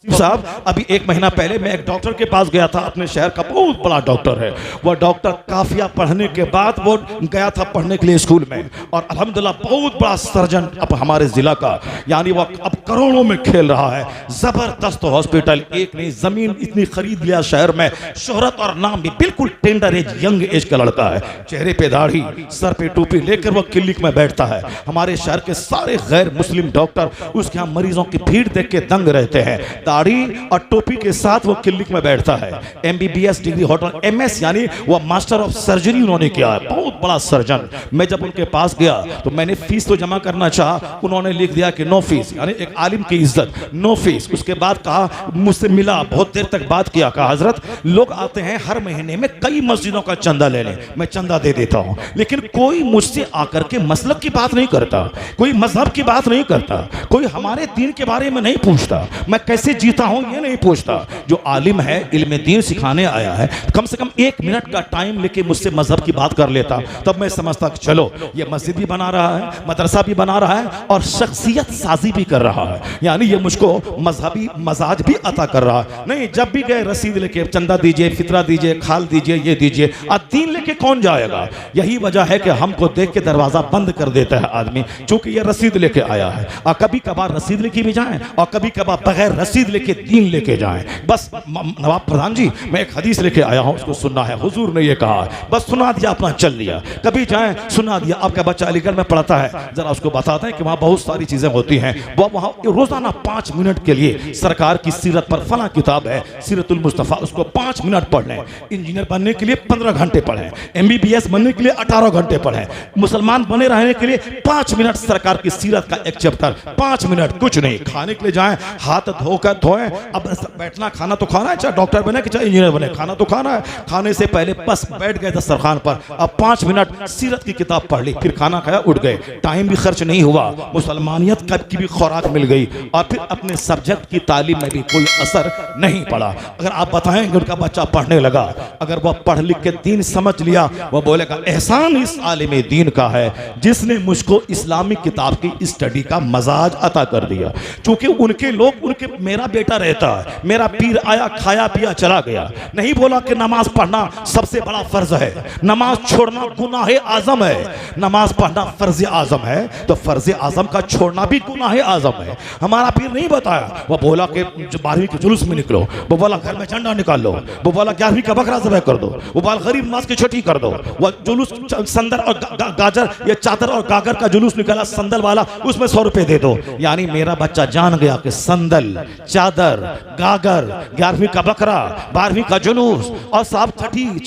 साहब, अभी 1 महीना पहले मैं एक डॉक्टर के पास गया था, अपने शहर का बहुत बड़ा डॉक्टर है। वह डॉक्टर काफिया पढ़ने के बाद वो गया था पढ़ने के लिए स्कूल में, और अल्हम्दुलिल्लाह बहुत बड़ा सर्जन अब हमारे जिला का, यानी वो अब करोड़ों में खेल रहा है। जबरदस्त हॉस्पिटल, एक नहीं जमीन इतनी खरीद लिया शहर में, शोहरत और नाम भी, बिल्कुल टेंडर एज, यंग एज का लड़का है, चेहरे पे दाढ़ी, सर पे टोपी लेकर वो क्लिनिक में बैठता है। हमारे शहर के सारे गैर मुस्लिम डॉक्टर उसके यहाँ मरीजों की भीड़ देख के दंग रहते हैं। दाढ़ी और टोपी के साथ वो क्लिनिक में बैठता है। MBBS डिग्री होटल, MS यानी वो मास्टर ऑफ सर्जरी उन्होंने किया है, बहुत बड़ा सर्जन। मैं जब उनके पास गया तो मैंने फीस तो जमा करना चाहा, उन्होंने लिख दिया कि नो फीस, यानी एक आलिम की इज्जत, नो फीस। उसके बाद कहा, मुझसे मिला, बहुत देर तक बात किया, कहा हजरत लोग आते हैं हर महीने में कई मस्जिदों का चंदा लेने, मैं चंदा दे देता हूं, लेकिन कोई मुझसे आकर के मसलक की बात नहीं करता, कोई मजहब की बात नहीं करता, कोई हमारे दीन के बारे में नहीं पूछता, मैं कैसे जीता हूं ये नहीं पूछता। जो आलिम है, इल्म दीन सिखाने आया है, कम से कम 1 मिनट का टाइम लेके मुझसे मजहब की बात कर लेता, तब मैं समझता कि चलो ये मस्जिद भी बना रहा है, मदरसा भी बना रहा है और शख्सियत साजी भी कर रहा है, यानी ये मुझको मजहबी मजाज भी अता कर रहा है। नहीं, जब भी गए रसीद लेके, चंदा दीजिए, फितरा दीजिए, खाल दीजिए, ये दीजिए, अब दीन लेके कौन जाएगा? यही वजह है कि हमको देख के दरवाजा बंद कर देता है आदमी, चूंकि ये रसीद लेके आया है। और कभी कभार रसीद लेके भी जाएं और कभी कभार बगैर रसीद लेके दीन लेके जाएं। बस नवाब प्रधान जी, मैं एक हदीस लेके आया हूं, उसको सुनना है, हुजूर ने ये कहा, बस सुना दिया, अपना चल लिया। कभी जाएं, सुना दिया। आपका बच्चा अलीगढ़ में पढ़ता है, जरा उसको बताते हैं कि वहां बहुत सारी चीजें होती हैं, वो वहां रोजाना 5 मिनट के लिए सरकार की सीरत पर फला किताब है सीरतुल मुस्तफा, उसको 5 मिनट पढ़ लें। इंजीनियर बनने के लिए 15 घंटे पढ़ें, MBBS बनने के लिए 18 घंटे पढ़ें, मुसलमान बने रहने के लिए 5 मिनट सरकार की सीरत का एक चैप्टर, 5 मिनट, कुछ नहीं। खाने के लिए जाएं, हाथ धोकर धोएं, अब बैठना, खाना तो खाना है, चाहे डॉक्टर बने कि चाहे इंजीनियर बने, खाना तो खाना है। खाने से पहले बस बैठ गए दस्तरखान पर, अब 5 मिनट सीरत की किताब पढ़ ली, फिर खाना खाया, उठ गए, टाइम भी खर्च नहीं हुआ, मुसलमानियत की भी खुराक मिल गई, और फिर अपने सब्जेक्ट की तालीम में भी कोई असर नहीं पड़ा। अगर आप बताएंगे उनका बच्चा पढ़ने लगा, अगर वह पढ़ लिख के दीन समझ लिया, वह बोलेगा एहसान इस आलिम दीन का है जिसने मुझको इस्लामिक किताब की स्टडी का मजाज अता कर दिया। चूंकि उनके लोग, उनके मेरा बेटा रहता है, मेरा पीर आया, खाया पिया चला गया, नहीं बोला कि नमाज पढ़ना सबसे बड़ा फर्ज है, नमाज छोड़ना गुनाह आजम है। नमाज पढ़ना फर्ज आजम है तो फर्ज आजम का छोड़ना भी गुनाह आजम है। हमारा पीर नहीं बताया, वो बोला कि 12वीं के जुलूस में निकलो, वो बोला घर में झंडा निकाल लो, वो बोला 11वीं का बकरा ज़बह कर दो, वो बोला गरीब नवाज की छठी कर दो, वो जुलूस संदल और गाजर या चादर और गागर का जुलूस निकाला संदल वाला, उसमें 100 रुपए दे दो। यानी मेरा बच्चा जान गया कि संदल, चादर, गागर, 11वीं का बकरा, 12वीं का जुलूस और साहब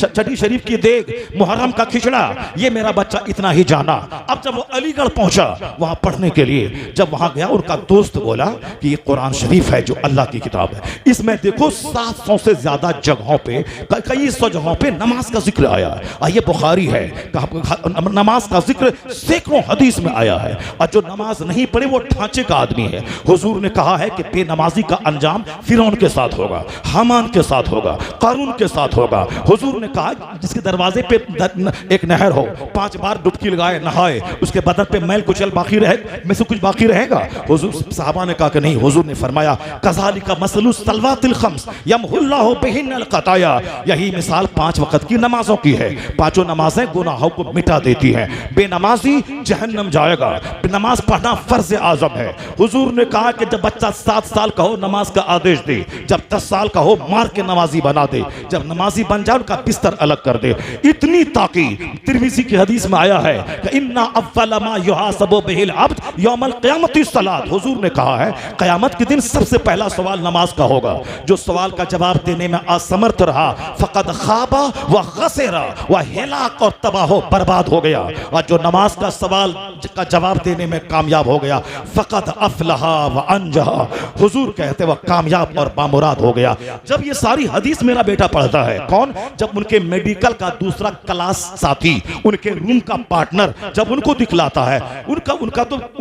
छठी शरीफ की देग, मुहर्रम का खिचड़ा, ये मेरा बच्चा इतना ही जाना। अब जब वो अलीगढ़ पहुंचा वहां पढ़ने के लिए, जब वहां गया, उनका दोस्त बोला कि ये कुरान शरीफ है जो अल्लाह की किताब है, इसमें देखो 700 से ज्यादा जगहों पे, कई 100 जगहों पे नमाज का जिक्र आया है। ये बुखारी है, नमाज का जिक्र सैकड़ों हदीस में आया है, और जो नमाज नहीं पढ़े वो ढांचे का आदमी है। हुजूर ने कहा है कि बेनमाजी का अंजाम फिरौन के साथ होगा, हामान के साथ होगा, कारून के साथ होगा। हुजूर ने कहा जिसके दरवाजे पे एक नहर हो, 5 बार डुबकी लगाए, नहाए, उसके बदन पे मैल कुचल बाकी रहे, में से कुछ बाकी रहेगा? हुजूर, सहाबा ने कहा कि नहीं। हुजूर ने फरमाया कज़ालिका मसलु सलवातिल खम्स यमहुल्लाहु बिहिन्नल क़ताया, यही मिसाल 5 वक्त की नमाजों की है। 5 नमाजें गुनाहों को मिटा देती हैं। बेनमाजी जहन्नम जाएगा। नमाज पढ़ना फर्ज आजम है। हुजूर ने कहा कि जब बच्चा 7 साल का हो नमाज का आदेश दे, जब 10 साल का हो मार के नमाजी बना दे, जब नमाजी बन जाए उनका बिस्तर अलग कर दे। इतनी ताकीद तिरमिज़ी की हदीस में आया है कि इन्ना अव्वल मा युहासबु बिहिल अब्द यौमल क़ियामति सलात। हुजूर ने कहा है क़यामत के दिन सबसे पहला सवाल नमाज का होगा। जो सवाल का जवाब देने में असमर्थ रहा फ़क़द ख़ाबा व ख़सिरा, वह हिलाक और तबाह बर्बाद हो गया। और जो नमाज का सवाल का जवाब देने में कामयाब हो गया फ़क़द अफ़लहा व अंजहा, हुजूर कहते वह कामयाब और बामुराद हो गया। जब ये सारी हदीस मेरा बेटा पढ़ता है, कौन? जब उनके मेडिकल का दूसरा क्लास साथी, उनके रूम का पार्टनर जब उनको दिखलाता है,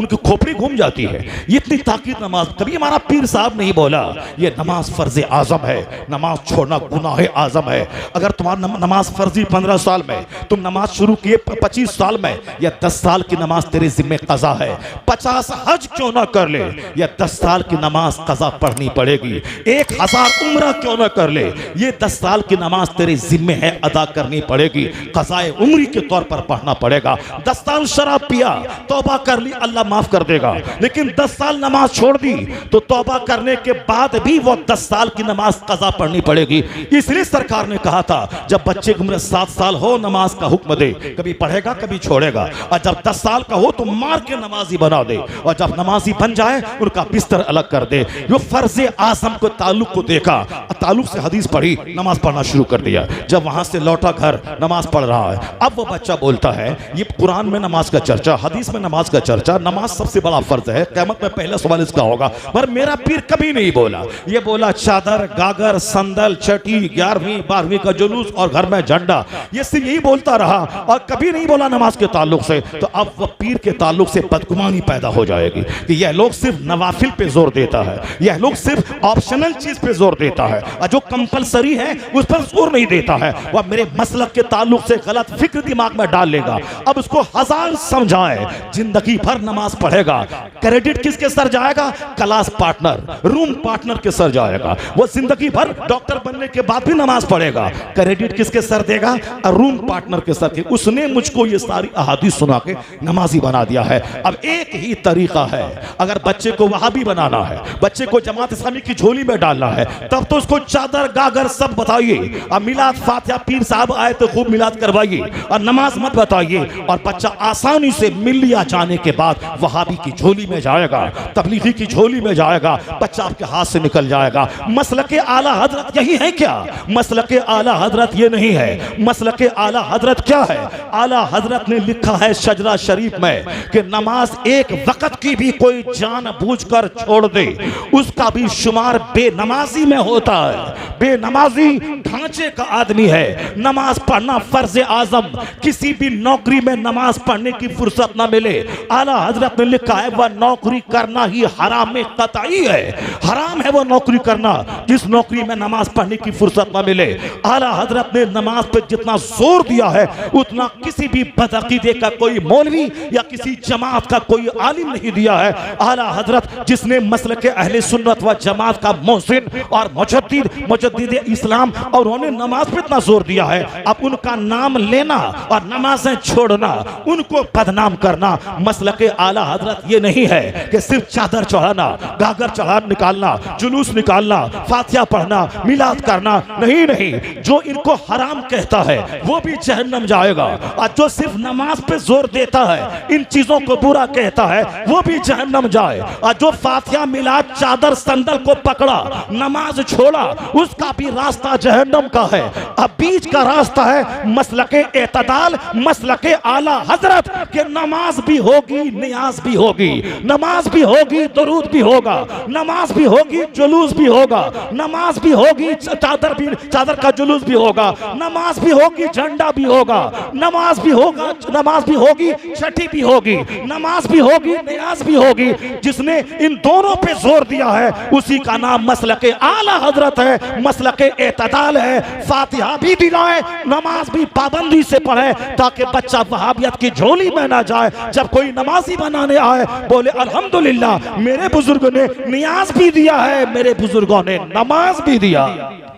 उनकी खोपड़ी घूम जाती है। ये इतनी ताकीद नमाज, कभी हमारा पीर साहब नहीं बोला ये नमाज फर्ज आजम है, नमाज छोड़ना गुनाह आजम है। अगर तुम्हारा नमाज फर्जी 15 साल में, तुम नमाज शुरू किए 25 साल में, या 10 साल की नमाज तेरे जिम्मे कज़ा है। 50 हज क्यों ना कर ले, या 10 साल की नमाज कज़ा पढ़नी पड़ेगी। 1000 उम्रा क्यों ना कर ले, ये 10 साल की नमाज तेरे जिम्मे है, अदा करनी पड़ेगी। कज़ाए उम्री के तौर पर पढ़ना पड़ेगा। 10 साल शराब पिया, तौबा कर ली, अल्लाह माफ कर देगा। लेकिन 10 साल नमाज छोड़ दी तो तौबा करने के बाद भी वो 10 साल की नमाज कज़ा पढ़नी पड़ेगी। इसलिए सरकार ने कहा था जब बच्चे की उम्र 7 साल हो नमाज का हुक्म दे, कभी पढ़ेगा कभी छोड़ेगा। और जब 10 साल का हो तो मार के नमाजी बना दे, और जब नमाजी बन जाए उनका बिस्तर अलग कर दे। जो फर्ज आज़म को ताल्लुक को देखा, ताल्लुक से हदीस पढ़ी, नमाज पढ़ना शुरू कर दिया। जब वहां से लौटा घर, नमाज पढ़ रहा है। अब वो बच्चा बोलता है ये कुरान में नमाज का चर्चा, हदीस में नमाज का चर्चा, नमाज सबसे बड़ा फर्ज है, क़यामत में पहला सवाल इसका होगा। पर मेरा पीर कभी नहीं बोला। ये बोला चादर, गागर, संदल, छठी, 11वीं 12वीं का जुलूस और घर में झंडा, ये सिर्फ यही बोलता रहा और कभी नहीं बोला नमाज के ताल्लुक से। तो अब वह पीर के ताल्लुक से बदगुमानी पैदा हो जाएगी कि यह लोग सिर्फ नवाफिल पे जोर देता है, यह लोग सिर्फ ऑप्शनल चीज पे जोर देता है, और जो कंपलसरी है उस पर जोर नहीं देता है। वह मेरे मसलक के ताल्लुक से गलत फिक्र दिमाग में डाल लेगा। अब उसको 1000 समझाए, जिंदगी भर नमाज पढ़ेगा। क्रेडिट किसके सर जाएगा? क्लास पार्टनर, रूम पार्टनर के सर जाएगा। वो जिंदगी भर डॉक्टर बनने के बाद भी नमाज पढ़ेगा, क्रेडिट किसके सर देगा? रूम पार्टनर के सर के। उसने मुझको ये सारी अहादीस सुना के नमाजी बना दिया है। अब एक ही तरीका है, अगर बच्चे को वहाबी बनाना है, बच्चे को जमात इस्लामी की झोली में डालना है, तब तो उसको चादर गागर सब बताइए। अब मिलाद फातिहा, पीर साहब आए तो खूब मिलाद करवाइए और नमाज मत बताइए, और बच्चा आसानी से मिल लिया जाने के बाद वहाबी की झोली में जाएगा, तबलीगी की झोली में जाएगा, बच्चा आपके हाथ से निकल जाएगा। मसलके आला हजरत यही है क्या? मसलके आला हजरत ये नहीं है। मसलके आला हजरत क्या है? आला हजरत ने लिखा है शजरा शरीफ में कि नमाज एक वक्त की भी कोई जानबूझकर छोड़ दे, उसका भी शुमार बेनमाजी में होता है। बेनमाजी ढांचे का आदमी है। नमाज पढ़ना फर्ज आजम। किसी भी नौकरी में नमाज पढ़ने की फुर्सत ना मिले, आला हजरत ने लिखा है वह नौकरी करना ही हराम में कतई है। हराम है वो नौकरी करना जिस नौकरी में नमाज पढ़ने की फुर्सत ना मिले। आला हजरत ने नमाज पे जितना जोर दिया है उतना किसी भी बदअकीदे का कोई मौलवी या किसी जमात का कोई आलिम नहीं दिया है। आला हजरत जिसने मसलके अहले सुन्नत व जमात का मोहसिन और मुजद्दिद इस्लाम, और उन्होंने नमाज पे इतना जोर दिया है, अब उनका नाम लेना और नमाजें छोड़ना, उनको बदनाम करना मसलके आला हजरत ये नहीं है कि सिर्फ चादर चढ़ाना, गागर चढ़ा निकालना, जुलूस निकालना, फातिहा पढ़ना, मिलाद करना, नहीं नहीं। जो इनको हराम कहता है वो भी जहन्नम जाएगा, और जो सिर्फ नमाज पे जोर देता है, इन चीजों को बुरा कहता है, वो भी जहन्नम जाए। और जो फातिहा, मिलाद, चादर, संदल को पकड़ा, नमाज छोड़ा, उसका भी रास्ता जहन्नम का है। अब बीच का रास्ता है मसलके एतदाल, मसलके आला हजरत के नमाज भी होगी, नियाज भी होगी, नमाज भी होगी, दुरूद भी होगा, नमाज भी होगी, जुलूस भी होगा, नमाज भी होगी, चादर का जुलूस भी होगा, नमाज भी होगी, झंडा भी होगा, नमाज भी होगा, नमाज भी होगी, छठी भी होगी, नमाज भी होगी, नियाज भी होगी। जिसने इन दोनों पे जोर दिया है उसी का नाम मसलके आला हजरत है, मसलके एतदाल है। फातिहा भी दिलाए, नमाज भी पाबंदी से पढ़े, ताकि बच्चा वहाबियत की झोली में ना जाए। जब कोई नमाजी बनाने आए बोले अल्हम्दुलिल्लाह मेरे बुजुर्गों ने नियाज भी दिया है, मेरे बुजुर्गों ने नमाज भी दिया।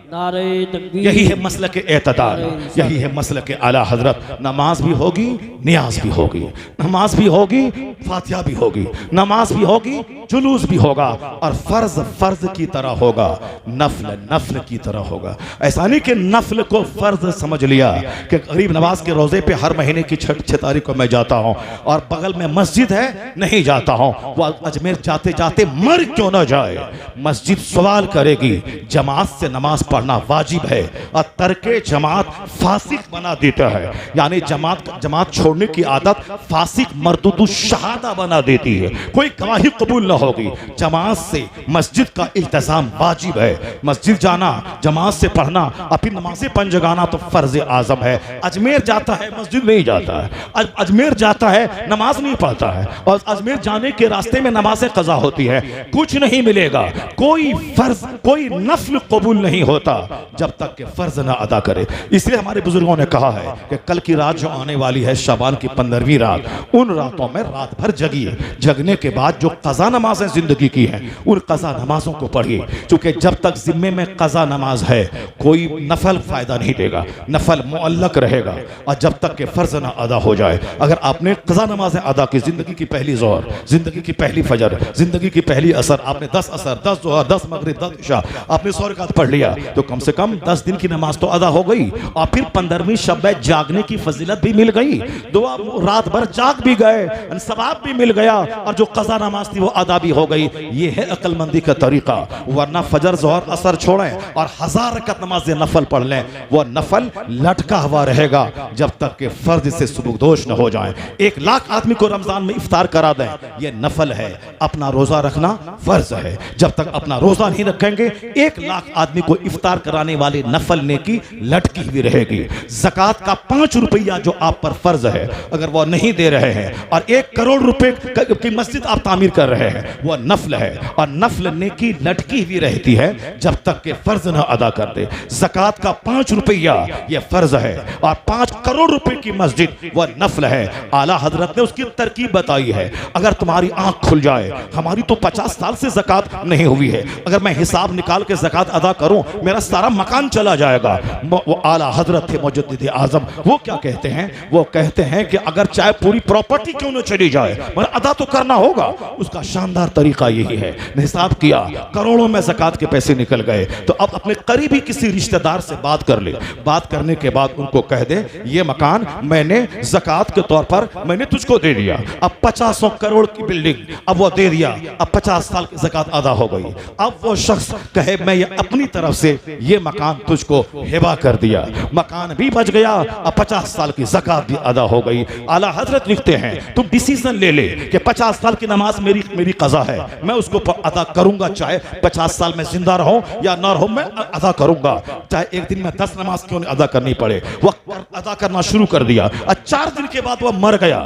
यही है मसलके एतदाल, यही है मसलके आला हजरत। नमाज भी होगी, नियाज भी होगी, नमाज भी होगी, फातिहा भी होगी, नमाज भी होगी, जुलूस भी होगा, और फर्ज फर्ज की तरह होगा, नफल नफल की तरह होगा। ऐसा नहीं कि नफल को फर्ज समझ लिया कि गरीब नवाज के रोजे पे हर महीने की 6 तारीख को मैं जाता हूँ और बगल में मस्जिद है नहीं जाता हूँ। वो अजमेर जाते जाते मर क्यों ना जाए, मस्जिद सवाल करेगी, जमात से नमाज पढ़ना वाजिब है और तर्के जमात फासिक बना देता है, यानी जमात छोड़ने की आदत फासिक मरदूदु शहादा बना देती है, कोई गवाही कबूल न होगी। जमात से मस्जिद का इल्तिजाम वाजिब है, मस्जिद जाना, जमात से पढ़ना, अपनी नमाज़ें पंज जगाना तो फर्ज आजम है। अजमेर जाता है मस्जिद नहीं जाता है, अजमेर जाता है नमाज नहीं पढ़ता है, और अजमेर जाने के रास्ते में नमाज़ें कज़ा होती है, कुछ नहीं मिलेगा। कोई फर्ज कोई नफल कबूल नहीं होता जब तक कि फर्ज ना अदा करे। इसलिए हमारे बुजुर्गों ने कहा है कि कल की रात जो आने वाली है, शाबान की 15वीं रात, उन रातों में रात भर जगिए, जगने के बाद जो कज़ा नमाजें जिंदगी की हैं उन कज़ा नमाजों को पढ़िए, क्योंकि जब तक जिम्मे में कज़ा नमाज है कोई नफल फायदा नहीं देगा, नफल मुअल्लक रहेगा। और जब तक कि फर्ज ना अदा हो जाए, अगर आपने कज़ा नमाजें अदा की, जिंदगी की पहली ज़ोहर, जिंदगी की पहली फजर, जिंदगी की पहली असर, आपने 10 असर, 10 ज़ोहर, 10 मगरिब, 10 इशा, आपने 100 रकात पढ़ लिया, तो कम से कम 10 दिन की नमाज तो अदा हो गई। और फिर 15वीं शब जागने की फजीलत भी मिल गई, दुआ रात भर जाग भी गए, सवाब भी मिल गया, और जो कज़ा नमाज थी वो अदा भी हो गई। ये है अक्लमंदी का तरीका। वरना फजर ज़ोहर असर छोड़ें और 1000 रकात नमाज नफल पढ़ लें, वो नफल लटका हुआ रहेगा जब तक कि फर्ज से सुबुकदोश न हो जाए। 1 लाख आदमी को रमजान में इफ्तार करा दें, ये नफल है। अपना रोजा रखना फर्ज है, जब तक अपना रोजा नहीं रखेंगे 1 लाख आदमी को इफ्तार कराने वाले नफल नेकी लटकी हुई रहेगी। ज़कात का 5 रुपया जो आप पर फर्ज है, अगर वो नहीं दे रहे हैं और 1 करोड़ रुपए की मस्जिद आप तामीर कर रहे हैं, वह नफल है, और नफल नेकी लटकी हुई रहती है जब तक के फर्ज न अदा कर दे। ज़कात का 5 रुपया यह फर्ज है, और 5 करोड़ रुपए की मस्जिद वह नफल है। आला हजरत ने उसकी तरकीब बताई है। अगर तुम्हारी आंख खुल जाए, हमारी तो 50 साल से ज़कात नहीं हुई है, अगर मैं हिसाब निकाल के ज़कात अदा करूं मेरा सारा मकान चला जाएगा। वो आला हजरत थे मुजद्दिद आज़म, वो क्या कहते हैं? वो कहते हैं कि अगर चाहे पूरी प्रॉपर्टी क्यों न चली जाए मगर अदा तो करना होगा। उसका शानदार तरीका यही है। हिसाब किया, करोड़ों में ज़कात के पैसे निकल गए, तो अब अपने करीबी किसी रिश्तेदार से बात कर ले, बात करने के बाद उनको कह दे ये मकान मैंने ज़कात के तौर पर मैंने तुझको दे दिया। अब 50 करोड़ की बिल्डिंग अब वो दे दिया, अब 50 साल की ज़कात अदा हो गई। अब वो शख्स कहे मैं ये अपनी तरफ से ये मकान तुझको हिबा कर दिया, मकान भी बच गया, अब 50 साल की ज़कात भी अदा हो गई। आला हजरत लिखते हैं तुम डिसीजन ले ले कि 50 साल की नमाज मेरी कज़ा है, मैं उसको अदा करूंगा, चाहे 50 साल में जिंदा रहूं या ना रहूं मैं अदा करूंगा, चाहे एक दिन में 10 नमाज क्यों नहीं अदा करनी पड़े। वो अदा करना शुरू कर दिया, और 4 दिन के बाद वो मर गया।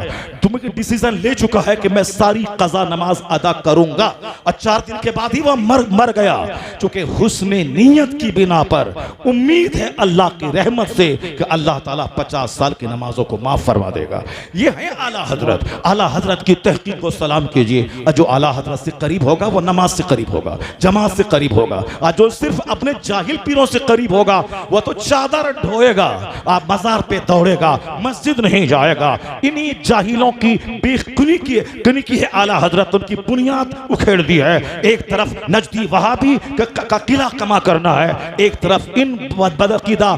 तुम्हें डिसीजन ले चुका है कि मैं सारी कज़ा नमाज अदा करूंगा, और 4 दिन के बाद ही वह मर गया। चूंकि हुस्ने नीयत की बिना पर उम्मीद है अल्लाह की रहमत से कि अल्लाह ताला 50 साल की नमाजों को माफ फरमा देगा। ये है आला हजरत। आला हजरत की तहकीक को सलाम कीजिए। जो आला हजरत से करीब होगा वो नमाज से करीब होगा, जमात से करीब होगा, और जो सिर्फ अपने जाहिल पीरों से करीब होगा वो तो चादर ढोएगा, आप मजार पे दौड़ेगा, मस्जिद नहीं जाएगा। इन्हीं जाहिलों की बेखुनी की है आला हजरत, उनकी बुनियाद उखेड़ दी है। एक तरफ नजदी वहाबी का किला कमा करना है, एक तरफ इन बदअकीदा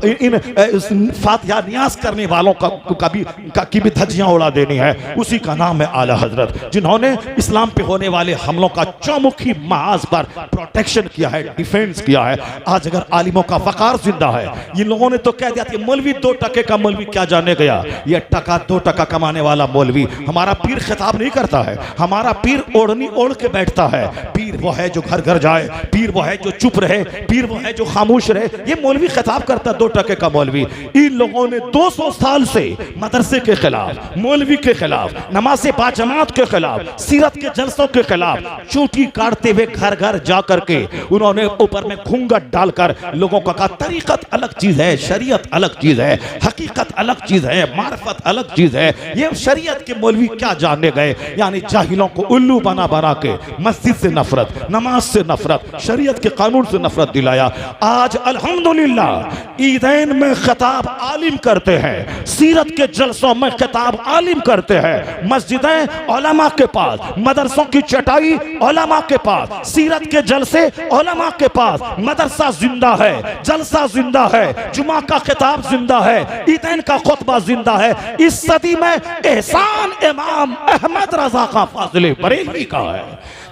इन फातिहा नियाज करने वालों की भी धज्जियां उड़ा देनी है। उसी का नाम है आला हजरत, जिन्होंने इस्लाम पे होने वाले हमलों का चौमुखी महाज पर प्रोटेक्शन किया है, डिफेंस किया है। आज अगर आलिमों का वकार जिंदा है, इन लोगों ने तो कह दिया कि मौलवी 2 टके का मौलवी क्या जाने गया, ये 2 टका कमाने वाला मौलवी। हमारा पीर खिताब नहीं करता है, हमारा पीर ओढ़नी ओढ़ के बैठता है। पीर वो है जो घर घर जाए, पीर वो है जो चुप रहे, पीर वो है जो खामोश रहे। ये मौलवी खिताब करता 2 टके का मौलवी। इन लोगों ने 200 साल से मदरसे के खिलाफ, मौलवी के खिलाफ, नमाज़े बाजमात के खिलाफ, सीरत के जलसों के खिलाफ चूटी काटते हुए घर घर जा करके उन्होंने ऊपर में घूंघट डालकर लोगों को कहा तरीकत अलग चीज है, शरीयत अलग चीज है, हकीकत अलग चीज है, मार्फत अलग चीज है। ये शरीयत के मौलवी क्या जानने गए, यानी जाहिलों को उल्लू बना के मस्जिद से नफरत, नमाज से नफरत, शरीयत के कानून से नफरत दिलाया। आज अल्हम्दुलिल्लाह ईदैन में खिताब आलिम करते हैं, सीरत के जलसों में खिताब आलिम करते हैं, मस्जिदें उलमा के पास, मदरसों की चटाई उलमा के पास, सीरत के जलसे उलमा के पास, मदरसा जिंदा है, जलसा जिंदा है, जुमा का खिताब जिंदा है, ईदैन का खुतबा जिंदा है। इस सदी में एहसान इमाम अहमद रजा का फाजिले बरेलवी का है।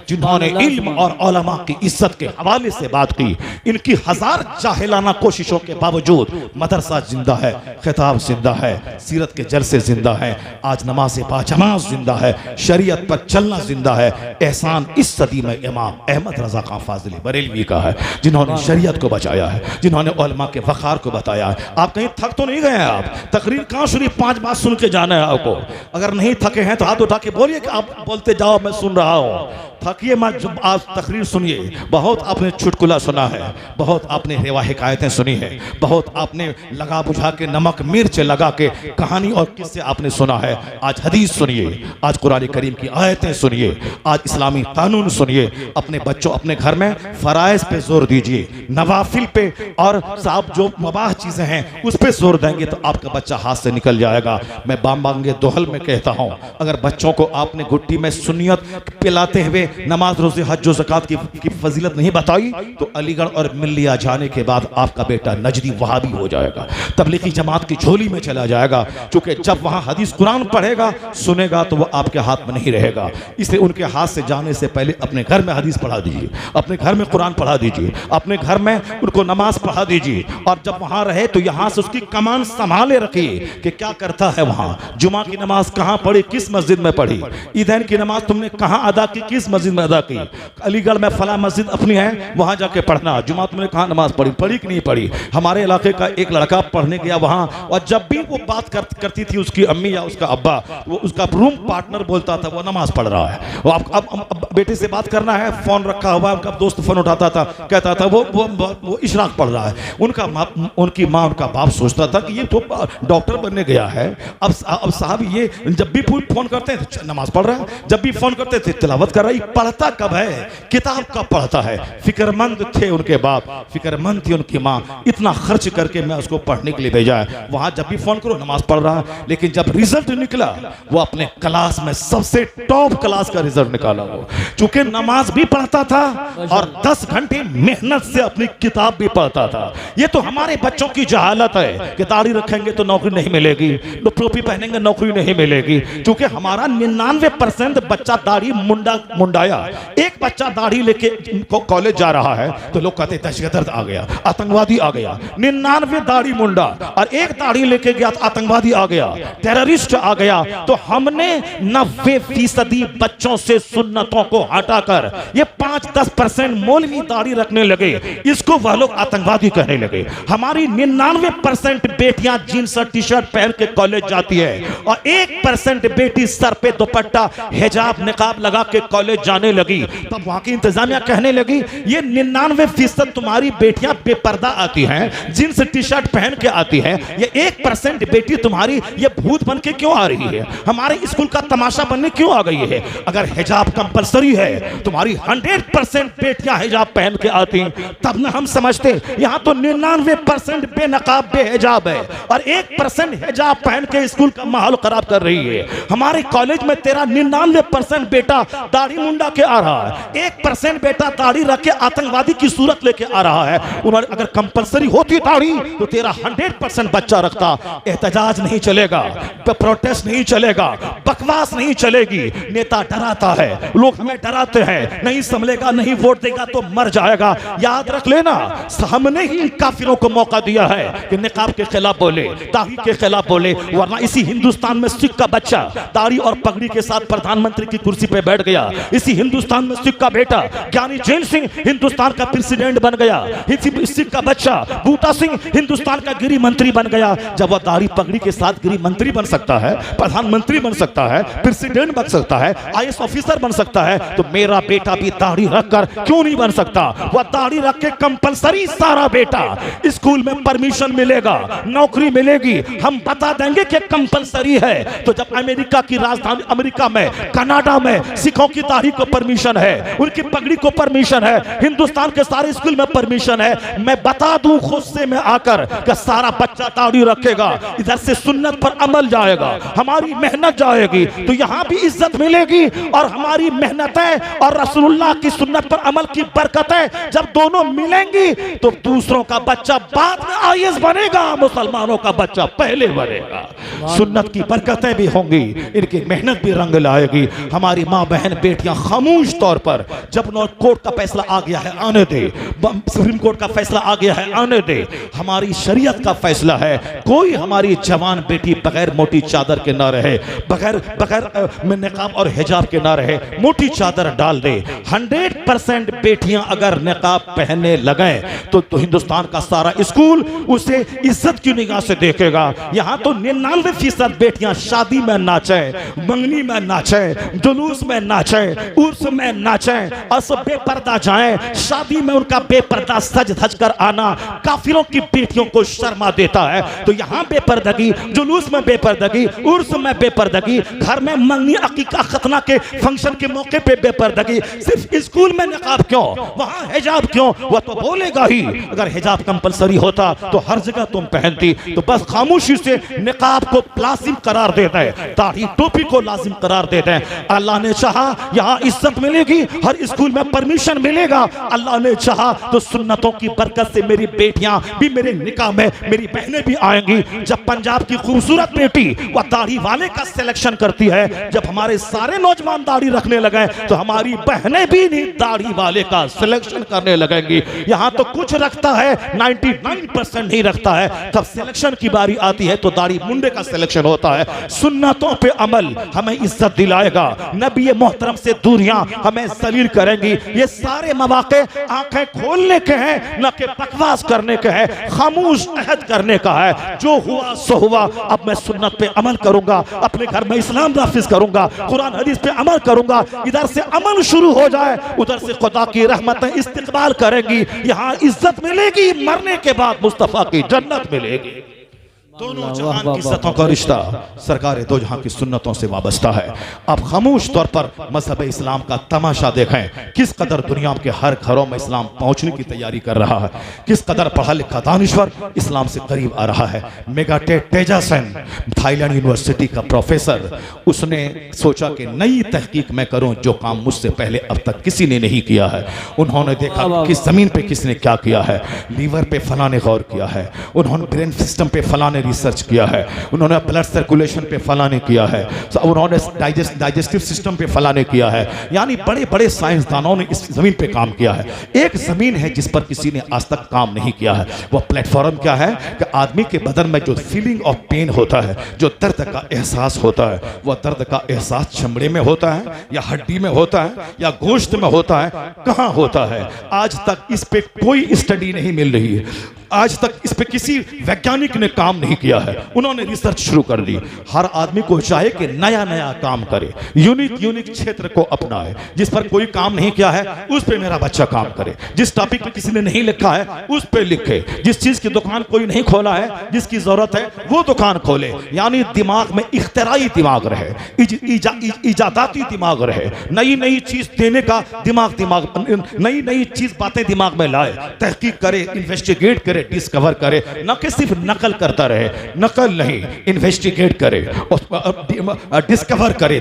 जिन्होंने इल्म और उलमा की इज्जत के हवाले से बात की। इनकी हजार जाहिलाना कोशिशों के बावजूद मदरसा जिंदा है, खिताब जिंदा है, सीरत के जलसे जिंदा है, आज नमाज बाजमात जिंदा है, शरीयत पर चलना जिंदा है। एहसान इस सदी में इमाम अहमद रजा खां फाजिली बरेलवी का है, जिन्होंने शरीयत को बचाया है, जिन्होंने उलमा के वक़ार को बताया है। आप कहीं थक तो नहीं गए हैं? आप तकरीर कहाँ शुरू 5 बात सुन के जाना है आपको। अगर नहीं थके हैं तो हाथ उठा के बोलिए कि आप बोलते जाओ, मैं सुन रहा हूँ। थकिए मत, जब आप तकरीर सुनिए। बहुत आपने चुटकुला सुना है, बहुत आपने रेवा हिकायतें सुनी है, बहुत आपने लगा बुझा के नमक मिर्च लगा के कहानी और किस्से आपने सुना है। आज हदीस सुनिए, आज कुरान करीम की आयतें सुनिए, आज इस्लामी कानून सुनिए। अपने बच्चों अपने घर में फराइज पे जोर दीजिए, नवाफिल पे और साहब जो मुबाह चीज़ें हैं उस पे जोर देंगे तो आपका बच्चा हाथ से निकल जाएगा। मैं बांबांगे दोहल में कहता हूँ, अगर बच्चों को आपने गुट्टी में सुन्नियत पिलाते हुए नमाज रोज़े हज ज़कात की फजीलत नहीं बताई तो अलीगढ़ और मिल्लिया जाने के बाद आपका बेटा नजदी वहाबी हो जाएगा, तबलीगी जमात की झोली में चला जाएगा। क्योंकि जब वहाँ हदीस कुरान पढ़ेगा सुनेगा तो वो आपके हाथ में नहीं रहेगा। इसलिए उनके हाथ से जाने से पहले अपने घर में हदीस पढ़ा दीजिए, अपने घर में कुरान पढ़ा दीजिए, अपने घर में उनको नमाज पढ़ा दीजिए। और जब वहाँ रहे तो यहाँ से उसकी कमान संभाले रखिए कि क्या करता है वहाँ। जुमा की नमाज कहाँ पढ़ी, किस मस्जिद में पढ़ी, ईदैन की नमाज तुमने कहाँ अदा की, किस मस्जिद में अदा की। अलीगढ़ में फला मस्जिद अपनी है, वहाँ जाके पढ़ना। जुमा तुमने कहाँ नमाज पढ़ी, पढ़ी कि नहीं पढ़ी। हमारे इलाके का एक लड़का पढ़ने गया वहाँ, और जब भी वो बात करती थी उसकी अम्मी या उसका अब्बा, वो उसका रूम पार्टनर बोलता था वो नमाज पढ़ रहा है। वो अब बेटे से बात करना है, फोन रखा हुआ, उनका दोस्त फोन उठाता था, कहता था वो इशराक पढ़ रहा है। उनकी माँ उनका बाप सोचता था कि ये तो डॉक्टर बनने गया है। अब साहब ये जब भी फोन करते हैं तो नमाज पढ़ रहा है, जब भी फोन करते थे तिलावत कर रहा है। पढ़ता कब है, किताब का पढ़ता है। फिक्रमंद थे उनके बाप, फिक्रमंद थी उनकी माँ, इतना खर्च करके मैं उसको पढ़ने के लिए भेजा है। वहां जब भी फोन करो नमाज पढ़ रहा है। लेकिन जब रिजल्ट निकला वो अपने क्लास में सबसे टॉप क्लास का रिजल्ट निकाला। वो चूंकि नमाज भी पढ़ता था और 10 घंटे मेहनत से अपनी किताब भी पढ़ता था। ये तो हमारे बच्चों की जहालत है कि दाढ़ी रखेंगे तो नौकरी नहीं मिलेगी, टोपी पहनेंगे नौकरी नहीं मिलेगी। क्योंकि हमारा 99% बच्चा दाढ़ी मुंडाया। एक बच्चा दाढ़ी लेके कॉलेज जा रहा है तो लोग कहते दहशतगर्द आ गया, आतंकवादी आ गया। 99 दाढ़ी मुंडा और एक दाढ़ी लेके गया तो आतंकवादी आ गया, टेररिस्ट आ गया। तो हमने 90% बच्चों से सुन्नतों को हटाकर ये 5-10% मौलवी दाढ़ी रखने लगे, इसको वह लोग आतंकवादी कहने लगे। हमारी 99% बेटियां जींस और टी शर्ट पहन के कॉलेज जाती है और 1% बेटी सर पे दुपट्टा हिजाब निकाब लगा के कॉलेज जाने लगी। तब वहां की इंतजामिया कहने लगी ये 99% तुम्हारी बेटियां बेपर्दा आती हैं, जींस टी शर्ट पहन के आती हैं, ये 1% बेटी तुम्हारी ये भूत बन के क्यों आ रही है, हमारे स्कूल का तमाशा बनने क्यों आ गई है। अगर हिजाब कंपलसरी है, तुम्हारी 100% बेटियां हिजाब पहन के आती, तब ना हम समझते। यहां तो 99% बेनकाब बेहिजाब है और 1% हिजाब पहन के स्कूल का माहौल खराब कर रही है। हमारे कॉलेज में तेरा 99% बेटा दाढ़ी मुंडा के आ रहा है, 1% बेटा दाढ़ी रख के आतंकवादी की सूरत लेके आ रहा है। उन्होंने अगर कंपलसरी होती दाढ़ी तो तेरा 100% बच्चा रखता। एहतजाज नहीं चलेगा, प्रोटेस्ट नहीं चलेगा, बकवास नहीं चलेगी। नेता डराता है, लोग हमें डराते हैं, नहीं संभलेगा, नहीं वोट देगा तो मर जाएगा। याद रख लेना, हमने ही काफिरों को मौका दिया है कि निकाब के खिलाफ बोले, दाढ़ी के खिलाफ बोले। वरना इसी हिंदुस्तान में सिख का बच्चा दाढ़ी और पगड़ी के साथ प्रधानमंत्री की कुर्सी पे बैठ गया। इसी हिंदुस्तान में सिख का बेटा ज्ञानी जैन सिंह हिंदुस्तान का प्रेसिडेंट बन गया। इसी सिख का बच्चा बूटा सिंह हिंदुस्तान का गृह मंत्री बन गया। जब वह दाढ़ी पगड़ी के साथ गृह मंत्री बन सकता है, प्रधानमंत्री बन सकता है, प्रेसिडेंट बन सकता है, IAS ऑफिसर बन सकता है, तो मेरा बेटा भी दाढ़ी रखकर क्यों नहीं बन सकता। वह दाढ़ी रख के कंपलसरी सारा बेटा स्कूल में परमिशन मिलेगा, नौकरी मिलेगी, हम बता देंगे कि कंपलसरी है। तो जब अमेरिका की राजधानी अमेरिका में, कनाडा में सिखों की दाढ़ी को परमिशन है, उनकी पगड़ी को परमिशन है, हिंदुस्तान के सारे स्कूल में परमिशन है, मैं बता दूं गुस्से में आकर कि सारा बच्चा दाढ़ी रखेगा, इधर से सुन्नत पर अमल जाएगा, हमारी मेहनत जाएगी, तो यहां भी इज्जत मिलेगी। और हमारी मेहनतें और रसूलुल्लाह की सुन्नत पर अमल की बरकतें जब दोनों मिलेंगी तो दूसरों का बच्चा बाद में IAS बनेगा, मुसलमानों का बच्चा पहले बनेगा। सुन्नत की बरकतें भी होंगी, इनकी मेहनत भी रंग लाएगी। हमारी माँ बहन बेटियां खामोश तौर पर। जब कोर्ट का फैसला आ गया है आने दे, सुप्रीम कोर्ट का फैसला आ गया है आने दे। हमारी शरीयत का फैसला है, कोई हमारी जवान बेटी बगैर मोटी चादर के ना रहे, बगैर निकाब और हिजाब के ना रहे, मोटी चादर डाल दे। 100% बेटियां अगर निकाब पहनने लगे तो हिंदुस्तान का सारा स्कूल उसे इज्जत की निगाह से देखेगा। यहां तो 99% बेटियां शादी में नाचे, मंगनी में नाचे, जुलूस में नाचे, उर्स में नाचे और सब बेपर्दा जाएं। शादी में उनका बेपर्दा सज धज कर आना काफिरों की बेटियों को शर्मा देता है। तो यहां बेपर्दगी, जुलूस में बेपर्दगी, उर्स में बेपर्दगी, घर में मंगनी अकीका खतना के फंक्शन के मौके पे बेपर्दगी, सिर्फ स्कूल में निकाब क्यों, वहां हिजाब क्यों? वह तो बोलेगा ही। अगर हिजाब कंपलसरी होता तो हर जगह तुम पहनती। तो बस खामोशी से निकाब को लाजिम करार देते हैं, दाढ़ी टोपी को लाजिम करार देते हैं। अल्लाह ने चाहा यहाँ इज्जत मिलेगी, हर स्कूल में परमिशन मिलेगा। अल्लाह ने चाहा तो सुन्नतों की बरकत से मेरी बेटियां भी मेरे निकाह में, मेरी बहनें भी आएंगी। जब पंजाब की खूबसूरत बेटी वह दाढ़ी वाले का सिलेक्शन करती है, जब हमारे सारे नौजवान दाढ़ी रखने लगे तो हमारी बहनें भी नहीं दाढ़ी वाले का सिलेक्शन करने लगेंगी। यहाँ तो कुछ रखता है, 99% नहीं रखता है। तब सिलेक्शन की बारी आती है तो दाढ़ी मुंडे का सिलेक्शन होता है। सुन्नतों पे अमल हमें इज्जत दिलाएगा, नबी मोहतरम से दूरियां हमें जलील करेंगी। ये सारे मौके आंखें खोलने के हैं, न कि बकवास करने के हैं, खामोश अहद करने का है। जो हुआ सो हुआ। अब मैं सुन्नत पे अमल करूंगा, अपने घर में इस्लाम नाफिज करूंगा, कुरान हदीस पे अमल करूंगा। इधर से अमल शुरू हो जाए, उधर से खुदा की रहमतें इस्तिकबाल करेंगी। यहाँ इज्जत मिलेगी, मरने के बाद मुस्तफा की जन्नत मिलेगी। दोनों जहां की इज्जतों का रिश्ता सरकार दो जहां की सुन्नतों से वाबस्ता है। आप खामोश तौर पर मजहब इस्लाम का तमाशा देखें, किस कदर दुनिया के हर घरों में इस्लाम पहुंचने की तैयारी कर रहा है, किस कदर पढ़ा लिखा दानिश्वर इस्लाम से करीब आ रहा है। मेगाटे तेजासन थाईलैंड यूनिवर्सिटी का प्रोफेसर, उसने सोचा कि नई तहकीक मैं करूं जो काम मुझसे पहले अब तक किसी ने नहीं किया है। उन्होंने देखा किस जमीन पे किसने क्या किया है। लीवर पे फला ने गौर किया है, उन्होंने ब्रेन सिस्टम पे फला ने रिसर्च किया है, उन्होंने ब्लड सर्कुलेशन पे फला ने किया है, उन्होंने डाइजेस्टिव सिस्टम पे फला ने किया है। यानी बड़े बड़े साइंसदानों ने इस जमीन पे काम किया है। एक जमीन है जिस पर किसी ने आज तक काम नहीं किया है। वह प्लेटफॉर्म क्या है कि आदमी के बदन में जो फीलिंग ऑफ पेन होता है, जो दर्द का एहसास होता है, वह दर्द का एहसास चमड़े में होता है या हड्डी में होता है या गोश्त में होता है, कहां होता है? आज तक इस पे कोई स्टडी नहीं मिल रही है, आज तक इस पे किसी वैज्ञानिक ने काम नहीं किया है। उन्होंने रिसर्च शुरू कर दी। हर आदमी को चाहे कि नया नया काम करे, यूनिक क्षेत्र को अपनाए। जिस पर कोई काम नहीं किया है उस पे मेरा बच्चा काम करे, जिस टॉपिक पे किसी ने नहीं लिखा है उस पे लिखे, जिस चीज की दुकान कोई नहीं खोला है, जिसकी जरूरत है वो दुकान खोले। यानी दिमाग में इख्तिराई दिमाग रहे, इजादाती दिमाग रहे, नई नई चीज देने का दिमाग, नई नई चीज बातें दिमाग में लाए, तहकीक करे, इन्वेस्टिगेट करे, डिस्कवर करे, न कि सिर्फ नकल करता रहे। नकल नहीं, इन्वेस्टिगेट करे और डिस्कवर करे।